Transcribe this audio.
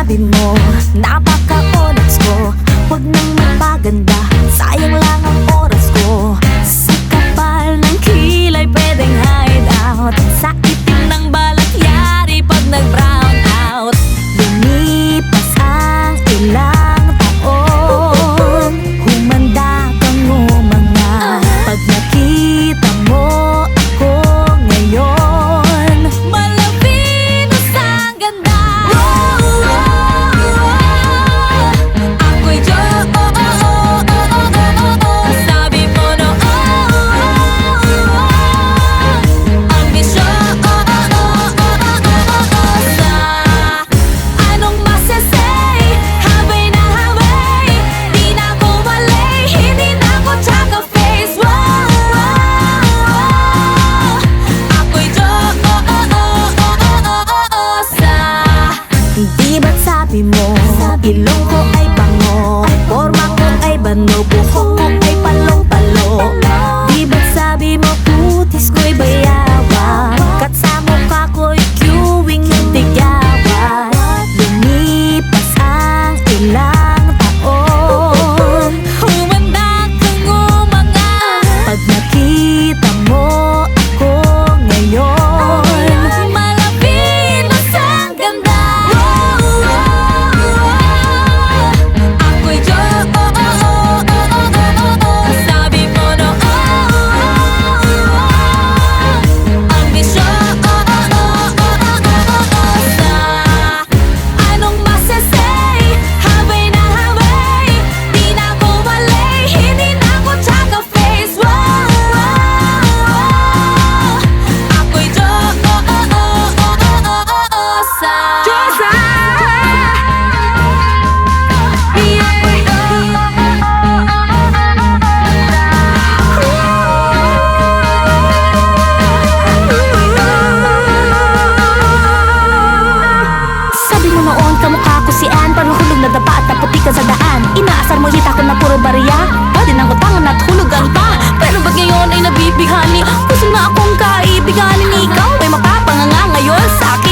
sabi mo, napaka-honest ko. Huwag nang magpaganda, sayang lang ang oras ko. Sa kapal ng kilay pwedeng hide out, sa itim ng balat yari pag nag-brown out. Lumipas ang ilang taon, humanda kang umanga. Pag nakita mo ako ngayon, malapinos ang ganda. Ako'y sabi mo no, ang bisyon sa anong masasay. Habay na habay, di na ko malay, hindi na ko tsaka face. Ako'y sa di ba't sabi mo, ilong ko ay bango, forma ko ay bano, buhok ko ay palong-palo. Di ba't sabi mo, putis ko'y bayawa, kat sa mukha ko'y queuing yung tigawa. Lumipas ang ilang taon, humanda kang umanga. Pag nakita mo ako ngayon, malapinos ang ganda. Ako'y sabi mo no, ang bisyon sa anong masasay. Habay na habay, di na ko malay, hindi na ko tsaka face. Ako'y sabi mo noon, kamukha ko si Ann, parang hulog na dapa at naputi ka sa daan. Inaasar mo hita ko na puro barya, pwede nang utangan at hulugan pa. Pero ba't ngayon ay nabibighani? Gusto na akong kaibiganin, ikaw ay mapapanganga ngayon sa akin.